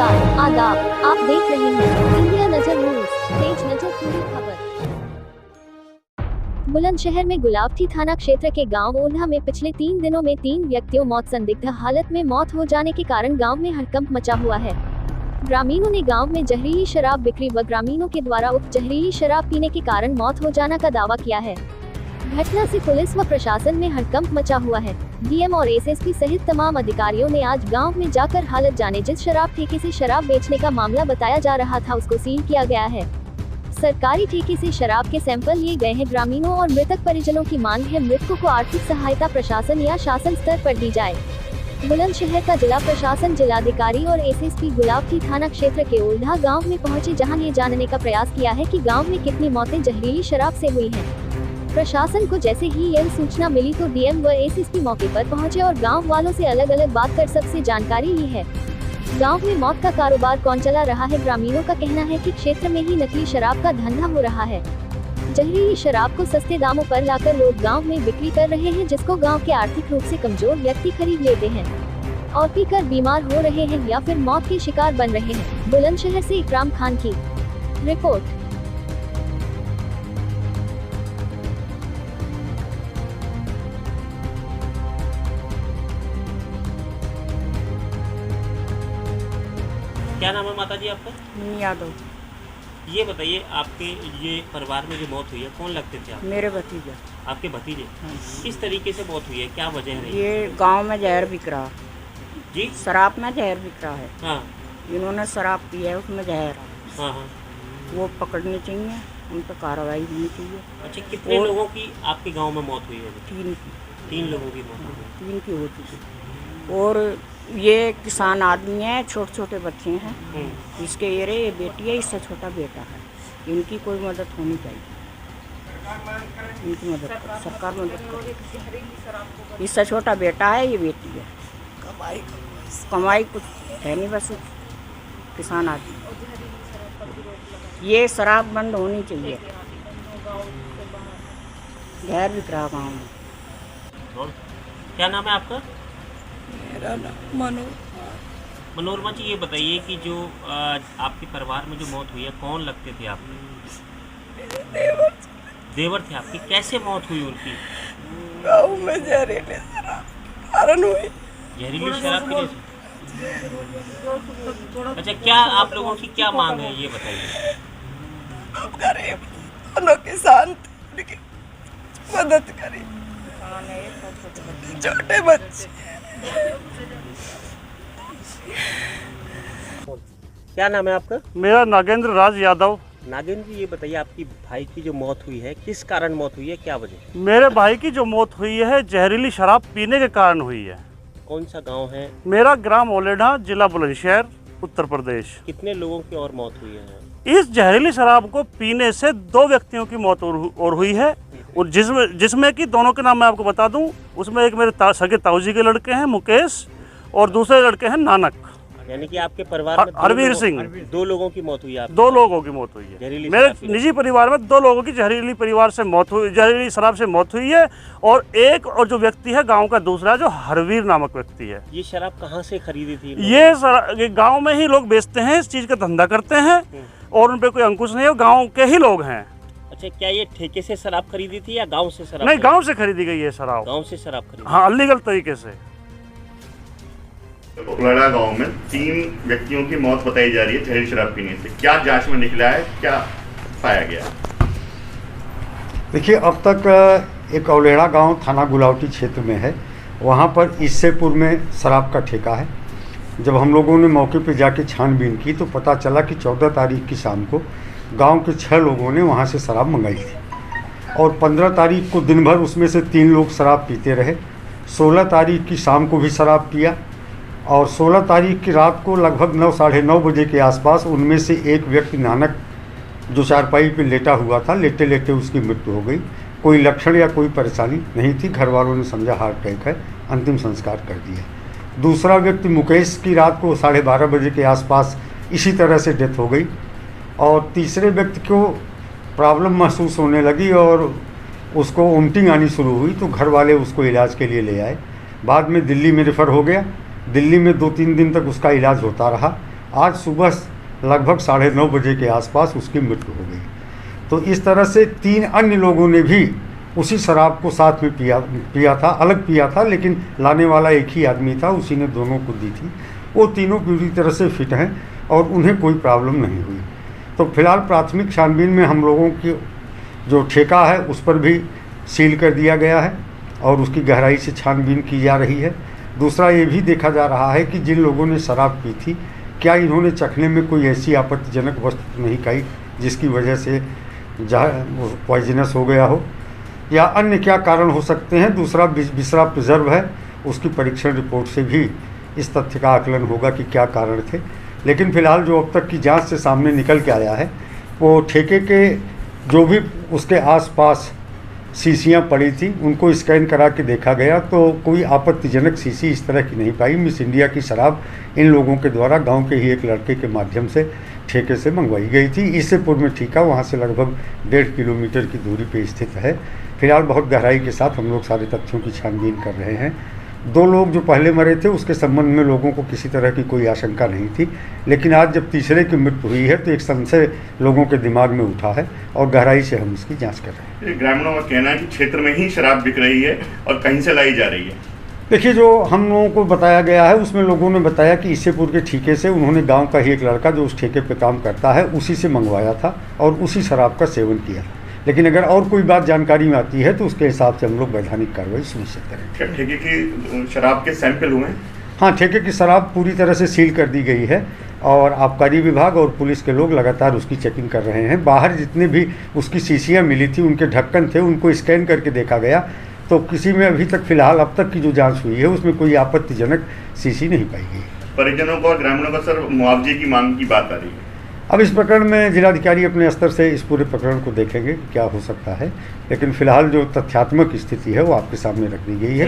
नमस्कार, आदाब। आप देख रहे हैं इंडिया नजर न्यूज। तेज नजर पूरी खबर। बुलंदशहर में गुलावटी थाना क्षेत्र के गांव ओल्हा में पिछले 3 दिनों में 3 व्यक्तियों मौत संदिग्ध हालत में मौत हो जाने के कारण गांव में हड़कंप मचा हुआ है। ग्रामीणों ने गांव में जहरीली शराब बिक्री व ग्रामीणों के द्वारा उक्त जहरीली शराब पीने के कारण मौत हो जाने का दावा किया है। घटना से पुलिस व प्रशासन में हड़कंप मचा हुआ है। डीएम और एसएसपी सहित तमाम अधिकारियों ने आज गांव में जाकर हालत जाने जिस शराब ठेके से शराब बेचने का मामला बताया जा रहा था उसको सील किया गया है। सरकारी ठेके से शराब के सैंपल लिए गए हैं। ग्रामीणों और मृतक परिजनों की मांग है मृतकों को आर्थिक सहायता प्रशासन या शासन स्तर पर दी जाए। बुलंदशहर का जिला प्रशासन जिलाधिकारी और एसएसपी गुलावटी थाना क्षेत्र के ओल्हा गांव में पहुंचे, जहां ये जानने का प्रयास किया है कि गांव में कितनी मौतें जहरीली शराब से हुई हैं। प्रशासन को जैसे ही यह सूचना मिली तो डीएम व एसएसपी मौके पर पहुंचे और गांव वालों से अलग अलग बात कर सबसे जानकारी ली है। गांव में मौत का कारोबार कौन चला रहा है? ग्रामीणों का कहना है कि क्षेत्र में ही नकली शराब का धंधा हो रहा है। जहरीली शराब को सस्ते दामों पर लाकर लोग गांव में बिक्री कर रहे हैं, जिसको गांव के आर्थिक रूप से कमजोर व्यक्ति खरीद लेते हैं और पीकर बीमार हो रहे हैं या फिर मौत के शिकार बन रहे हैं। बुलंदशहर से इकराम खान की रिपोर्ट। क्या नाम है माता जी आपका? यादव। ये बताइए, आपके ये परिवार में जो मौत हुई है कौन लगते थे आप? मेरे भतीजा। आपके भतीजे? हाँ। किस तरीके से मौत हुई है, क्या वजह रही? ये गांव में जहर बिक रहा जी? शराब में जहर बिक रहा है। हाँ इन्होंने शराब पी है, उसमें जहर है। हाँ हाँ। वो पकड़नी चाहिए, उन पर कार्रवाई होनी चाहिए। अच्छा, कितने और लोगों की आपके गांव में मौत हुई है? 3 की। 3 लोगों की मौत हुई है। 3 की हो चुकी। और ये किसान आदमी है, छोटे छोटे बच्चे हैं। इसके ये बेटी है, इससे छोटा बेटा है। इनकी कोई मदद होनी चाहिए, इनकी मदद करो, सरकार मदद करो। इससे छोटा बेटा है, ये बेटी है। कमाई कुछ है नहीं, बस किसान आदमी। ये शराब बंद होनी चाहिए। गैर बिक रहा गाँव में। और क्या नाम है आपका? मेरा नाम मनोरमा जी, ये बताइए कि जो आपके परिवार में जो मौत हुई है कौन लगते थे आप? देवर थे आपके। कैसे मौत हुई उनकी? गाँव में जहरीले शराब कारण हुई। जहरीली शराब पीने से? अच्छा, क्या आप लोगों की क्या मांग है ये बताइए। गरीब दोनों किसान थे, उनकी मदद करी। छोटे बच्चे। क्या नाम है आपका? मेरा नागेंद्र राज यादव। नागेंद्र जी, ये बताइए आपकी भाई की जो मौत हुई है किस कारण मौत हुई है, क्या वजह? मेरे भाई की जो मौत हुई है जहरीली शराब पीने के कारण हुई है। कौन सा गांव है? मेरा ग्राम ओलेढ़ा, जिला बुलंदशहर, उत्तर प्रदेश। कितने लोगों की और मौत हुई है? इस जहरीली शराब को पीने से 2 व्यक्तियों की मौत और हुई है, और जिसमें कि दोनों के नाम मैं आपको बता दूं। उसमें एक मेरे सगे ताऊजी के लड़के हैं मुकेश, और दूसरे लड़के हैं नानक, यानी कि आपके परिवार में हरवीर सिंह। 2 लोगों की मौत हुई है। 2 लोगों की मौत हुई है। जहरीली मेरे शराब पीने निजी परिवार में 2 लोगों की जहरीली शराब से मौत हुई है, और एक और जो व्यक्ति है गांव का दूसरा, जो हरवीर नामक व्यक्ति है। ये शराब कहाँ से खरीदी थी? ये गांव में ही लोग बेचते हैं, इस चीज़ का धंधा करते हैं, और उन पे कोई अंकुश नहीं है, गांव के ही लोग हैं। अच्छा, क्या ये ठेके से शराब खरीदी थी या गांव से शराब? नहीं, गांव से खरीदी गई है शराब। गांव से शराब खरीदी? हाँ, अलीगल तरीके से। ओलेढ़ा गांव में 3 व्यक्तियों की मौत बताई जा रही है जहरीली शराब पीने से। क्या जांच में निकला है, क्या पाया गया? देखिए, अब तक एक ओलेढ़ा गांव थाना गुलावटी क्षेत्र में है। वहां पर इससेपुर में शराब का ठेका है। जब हम लोगों ने मौके पर जाके छानबीन की तो पता चला कि 14 तारीख की शाम को गांव के 6 लोगों ने वहां से शराब मंगाई थी, और 15 तारीख को दिन भर उसमें से 3 लोग शराब पीते रहे। 16 तारीख की शाम को भी शराब पिया, और 16 तारीख की रात को लगभग 9 साढ़े 9 बजे के आसपास उनमें से एक व्यक्ति नानक, जो चारपाई पे लेटा हुआ था, लेटे लेटे उसकी मृत्यु हो गई। कोई लक्षण या कोई परेशानी नहीं थी। घर वालों ने समझा हार्ट अटैक है, अंतिम संस्कार कर दिया। दूसरा व्यक्ति मुकेश की रात को 12:30 बजे के आसपास इसी तरह से डेथ हो गई, और तीसरे व्यक्ति को प्रॉब्लम महसूस होने लगी और उसको वोमिटिंग आनी शुरू हुई, तो घर वाले उसको इलाज के लिए ले आए। बाद में दिल्ली में रेफ़र हो गया। दिल्ली में 2-3 दिन तक उसका इलाज होता रहा। आज सुबह लगभग 9:30 बजे के आसपास उसकी मृत्यु हो गई। तो इस तरह से 3 अन्य लोगों ने भी उसी शराब को साथ में पिया था, अलग पिया था, लेकिन लाने वाला एक ही आदमी था, उसी ने दोनों को दी थी। वो तीनों पूरी तरह से फिट हैं और उन्हें कोई प्रॉब्लम नहीं हुई। तो फिलहाल प्राथमिक छानबीन में हम लोगों की जो ठेका है उस पर भी सील कर दिया गया है और उसकी गहराई से छानबीन की जा रही है। दूसरा ये भी देखा जा रहा है कि जिन लोगों ने शराब पी थी, क्या इन्होंने चखने में कोई ऐसी आपत्तिजनक वस्तु नहीं खाई जिसकी वजह से पॉइजनस हो गया हो, या अन्य क्या कारण हो सकते हैं। दूसरा बिसरा प्रिजर्व है, उसकी परीक्षण रिपोर्ट से भी इस तथ्य का आकलन होगा कि क्या कारण थे। लेकिन फिलहाल जो अब तक की जांच से सामने निकल के आया है, वो ठेके के जो भी उसके आसपास शीशियाँ पड़ी थी उनको स्कैन करा के देखा गया तो कोई आपत्तिजनक शीशी इस तरह की नहीं पाई। मिस इंडिया की शराब इन लोगों के द्वारा गांव के ही एक लड़के के माध्यम से ठेके से मंगवाई गई थी। इससे पूर्व में ठेका वहाँ से लगभग 1.5 किलोमीटर की दूरी पे स्थित है। फिलहाल बहुत गहराई के साथ हम लोग सारे तथ्यों की छानबीन कर रहे हैं। 2 लोग जो पहले मरे थे उसके संबंध में लोगों को किसी तरह की कोई आशंका नहीं थी, लेकिन आज जब तीसरे की मृत्यु हुई है तो एक संशय लोगों के दिमाग में उठा है और गहराई से हम इसकी जांच कर रहे हैं। ग्रामीणों का कहना है कि क्षेत्र में ही शराब बिक रही है और कहीं से लाई जा रही है। देखिए, जो हम लोगों को बताया गया है उसमें लोगों ने बताया कि इससेपुर के ठेके से उन्होंने गाँव का ही एक लड़का जो उस ठेके पर काम करता है उसी से मंगवाया था और उसी शराब का सेवन किया। लेकिन अगर और कोई बात जानकारी में आती है तो उसके हिसाब से हम लोग वैधानिक कार्रवाई सुनिश्चित करेंगे। क्या ठेके की शराब के सैंपल हुए हैं? हाँ, ठेके की शराब पूरी तरह से सील कर दी गई है और आबकारी विभाग और पुलिस के लोग लगातार उसकी चेकिंग कर रहे हैं। बाहर जितने भी उसकी शीशियाँ मिली थी, उनके ढक्कन थे, उनको स्कैन करके देखा गया तो किसी में अभी तक फिलहाल अब तक की जो जाँच हुई है उसमें कोई आपत्तिजनक शीशी नहीं पाई गई। परिजनों को और ग्रामीणों को सर मुआवजे की मांग की बात आ रही है। अब इस प्रकरण में जिलाधिकारी अपने स्तर से इस पूरे प्रकरण को देखेंगे क्या हो सकता है, लेकिन फिलहाल जो तथ्यात्मक स्थिति है वो आपके सामने रख दी गई है।